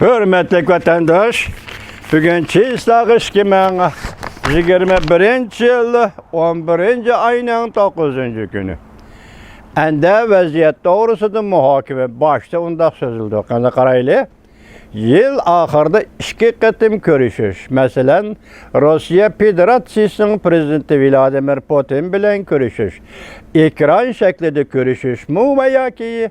Hürmetli vatandaş, bugünkü İslagış 2021 yılı 11. ayının 9. günü. Ende vaziyet doğrusudur muhakeme başta undaq sözüldü. Qanday qaraylı? Yıl ahırda iki qıtım görüşüş. Mesela Rusya Federasyası'nın prezidenti Vladimir Putin bilen görüşüş. Ekran şeklinde görüşüş mu veya ki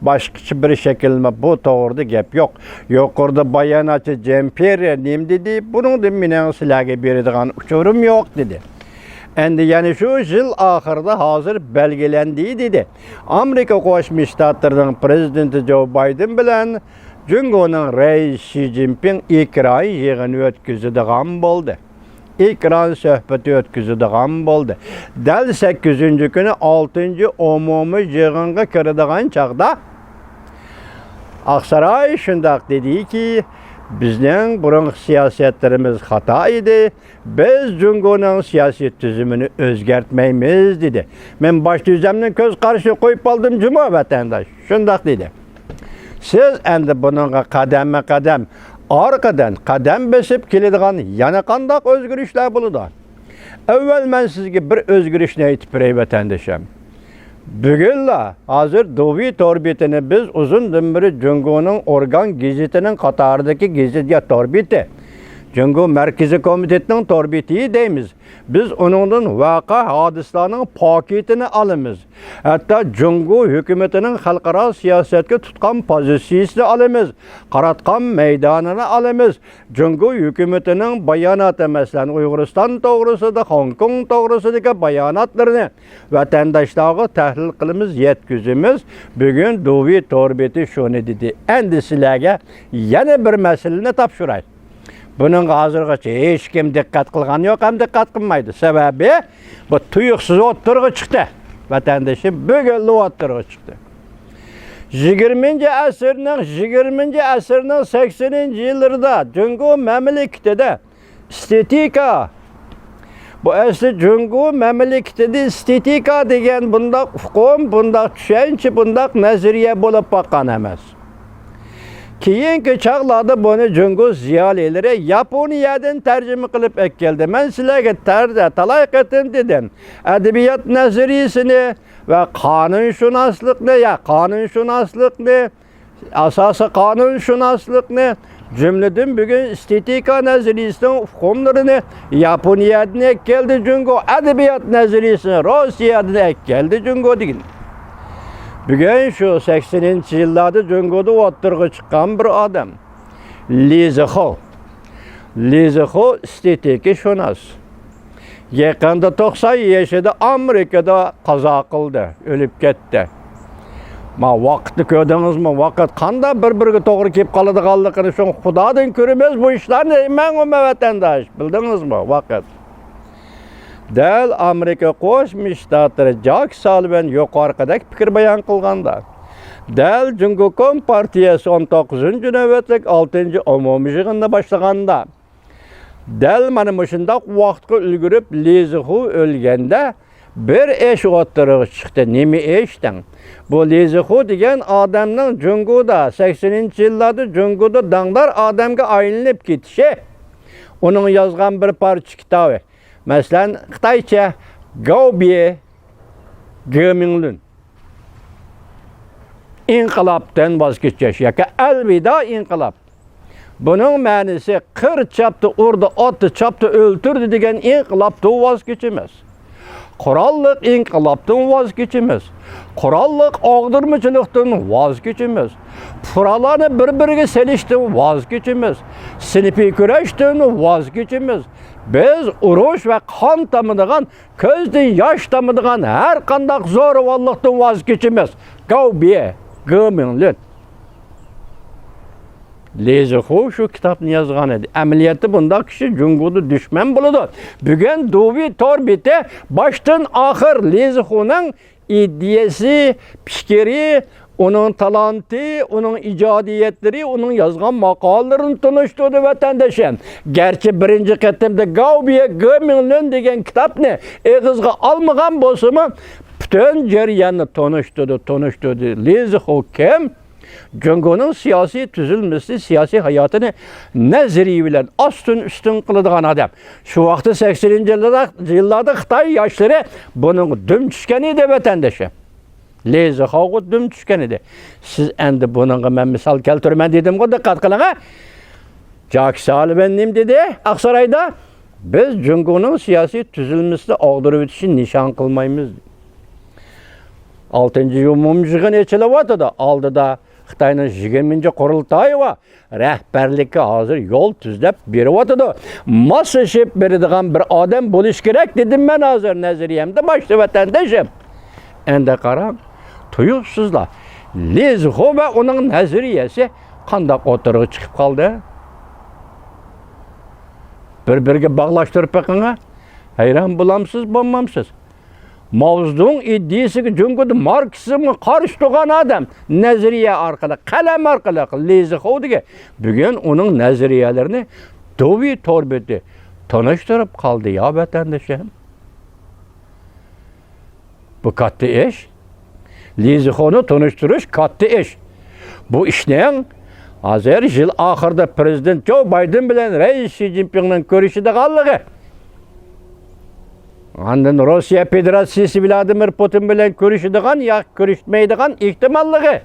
başka bir şekilde bu doğruda gap yok. Yukarıda bayanatçı Cemperiya nim dedi, bunun da menen silahı beradigan uçurum yok dedi. Endi yani şu yıl ahırda hazır belgelendiği dedi. Amerika Koşmuş Ştatlarının prezidenti Joe Biden bilen Cungo'nun reis Xi Jinping ekran yığını ötküzüdüğün boldu. Ekran söhbeti ötküzüdüğün boldu. Del 8. günü 6. umumi yığınga kirdiğin çağda Aksaray şundaq dedi ki, bizning burun siyasetlerimiz hata idi. Biz Cungo'nun siyaset tüzümünü özgertmeymiz dedi. Men baş düzemden köz karşı koyup aldım cuma vatandaş. Şundaq dedi. Siz endi bununla kademme kadem arkadan kadem besip keladigan yana qandaq özgürüşler buludu. Evvel men sizge bir özgürüşni aytib beray vatandaşım. Bugünla hazır Dovi torbetini biz uzun beri Cungo'nun organ gazetinin Katar'daki gazete torbeti. Cungo Merkezi Komitetinin torbeti deymiz. Biz onun vaka hadislarının paketini alımız. Hatta Cungo hükümetinin halkara siyasetke tutkan pozisyasını alımız. Qaratkan meydanını alımız. Cungo hükümetinin bayanatı mesela Uyguristan doğrusunda, Hong Kong doğrusundaki bayanatlarını vatandaşlara tahlil kılımız, yetkizimiz. Bugün Dovi torbeti şunu dedi. Endisilerge yeni bir meseleni tapşırayım. Bunun hazırgacha hech kim dikkat qilgan yo'q, ham dikkat qilmaydi. Sebebi bu tuyuqsiz o'ttirg'i chiqdi. Vatandaşım bugün o'ttirg'i chiqdi. 20. asrning 80. yillarida Cungo mamlakatida estetika bu asli Cungo mamlakatida estetika degan bundaq hukm, bundaq tushuncha, bundaq nazariya bo'lib boqqan emas. Keyinki çağlarda bunu Cungo ziyalileri Yaponiyadan tercüme kılıp ekkeldi. Ben sizlerge talay qıtım dedim. Edebiyat nazariyesini ve kanunşunaslıkını, asası kanunşunaslıkını cümleden bugün estetika nazariyesinin hükümlerini Yaponiyadan ekkeldi Cungo. Edebiyat nazariyesini Rusya'dan ekkeldi Cungo deyin. Bugün şu 80. yıllarda Cungo'da o'ttirg'i chiqqan bir adam. Li Zihu estetika shunas. Yaqinda 90 yaşında Amerika'da qazo qildi, o'lib ketdi. Ma vaqtni ko'rdingizmi? Vaqt qanday bir-biriga to'g'ri kelib qoladiganligini shu Xudodan ko'ramiz bu ishlarni. Men vatandosh, bildingizmi? Vaqt. Del Amerika Qo'shma Shtatlari Jack Sullivan yuqoridagi fikr bayon qilganda. Del Cungo Kompartiyasi 19. navbatlik 6. umumiy yig'inni boshlaganda. Del mana shundaq vaqtga ulgurib Li Zihu o'lganda bir ish o'ttirib chiqdi. Nima ishdan? Bu Li Zihu degan odamning Cungoda 80. yillarda Cungoda dangdar odamga aylanib ketishi. Uning yozgan bir parcha kitobi. Mesela Xitaycha Gaobiye Geminlun. İnqilabdan vazgeçiş. Yaka elvida inqilab. Bunun ma'nosi qir chapdi, urdi, otdi, chapdi, o'ltirdi degan inqilabdan vazgeçimiz. Qurolliq inqilabdan vazgeçimiz. Qurolliq og'dirmachilikdan vazgeçimiz. Furalarni bir-biriga selishdan vazgeçimiz. Sinifiy kurashdan vazgeçimiz. Biz urush ve kan tamıdığan, közden yaş tamıdığan her kandak zo'ravonlikdan vazgeçimiz. Gaobiye, Geminlun. Li Zihu şu kitapni yozgan edi. Amaliyotda bunda kishi Cungo'da düşman bo'ladi. Bugün Dovi torbeti baştan ahir Li Zihu'nun ideyasi, fikri, onun talantı, onun icadiyetleri, onun yazgan makallarını tanıştırdı vatandaşım. Gerçi birinci qıtımda Gaobiye Geminlun degan kitapni egizga almagan bo'lsa-mu, bütün jarayonni tanıştırdı. Li Zihu kim? Cüngo'nun siyasi tüzülmesi, siyasi hayatını nezri bilen astın üstün kılıdığan adam. Şu vakti 80. yıllarda Xitay yaşları bunun düm düşkeni de vatandaşı. Lezi xağı düm düşkeni de. Siz endi bunun ben misal keltürmen dedim o dikkat kılın ha. Jacques Sullivan dedi Aksaray'da biz Cüngo'nun siyasi tüzülmesini ağdırıp için nişan kılmayımız. 6. umumjig'in echilyapti. Oldida Xitoyning 20 qurultoyi va rahbarlikka hozir yo'l tuzlab beryapti. Moslashib beradigan bir odam bo'lish kerak dedim men hozir nazariyamda boshqa vatandoshim. Endi qarang, tuyuqsizlar. Lezxo va uning nazariyasi qanday o'tirib chiqib qoldi? Bir-biriga bog'lashtirib bakınga. Hayron bo'lamsiz, bo'lmamsiz? Mavzuning iddiasiga Cüngo'da Marksizmga qarshi turgan odam nazariya orqali, qalam orqali Lezxo degan bugun uning nazariyalarini Dovi torbeti tanıştırıp qoldi ya vatandoshim. Bu katta ish. Lezxoni tanıştırış katta ish. Bu ishning hozir yil oxirida prezident Joe Biden bilan rais Xi Jinpingning ko'rishidiganligi. Ondan Rusya Federasyası Vladimir Putin bilan ko'rishadigan ya ko'rishmaydigan ehtimoligi.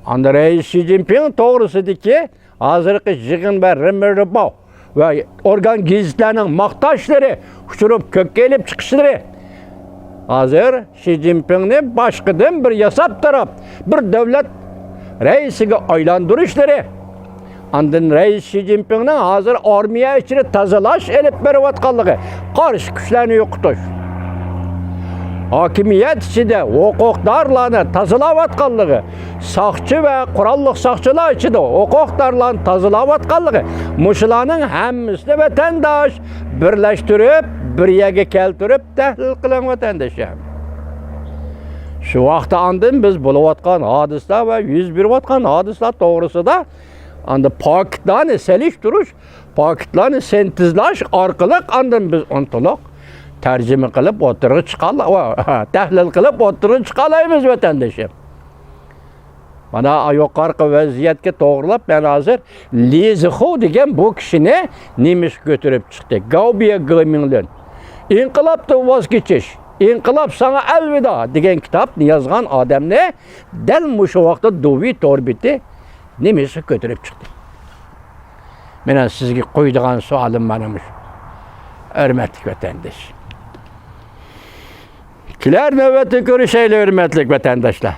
Ondan rais Xi Jinping to'g'risidagi hozirgi yig'in va Remerbo va organ gazetlarning maqtashlari uchirib ko'kka elib chiqishlari. Hozir Xi Jinpingni boshqadan bir yasab taraf bir davlat raisiga aylantirishlari. Ondan rais Xi Jinpingning hozir armiya ichida tozalash elib berayotganligi, qarshi kuchlarni yo'qotish. Hokimiyat ichida huquqdorlarni tozalayotganligi, soqchi va qurolli soqchilar ichida huquqdorlarni tozalayotganligi, mushularning hammasini vatandosh birlashtirib, bir yerga keltirib tahlil qilan vatandoshlar. Şu vaqtda ondan biz bo'layotgan hodislar va yuz berayotgan hodislar to'g'risida anda paketlarni selishtirish, paketlarni sentezlash orqali ondan biz untuluq tarjima qilib o'tirib chiqamiz va tahlil qilib o'tirib chiqalaymiz vatandoshim. Mana yuqorqi vaziyatga to'g'rilab men hozir Lezxo degan bu kishini nemish ko'tarib chiqdi. Gaubiya Gomingdan. İnqilobdan voz kechish. İnqilab sana elvida degan kitobni yozgan odamni dal mushu vaqtda Dovi torbeti nemesi götürüp çıktı. Mena sizge qo'ydigan savolim mana shu. Hurmatli vatandosh. Kelar navbatda ko'rishaylik hurmatli vatandoshlar.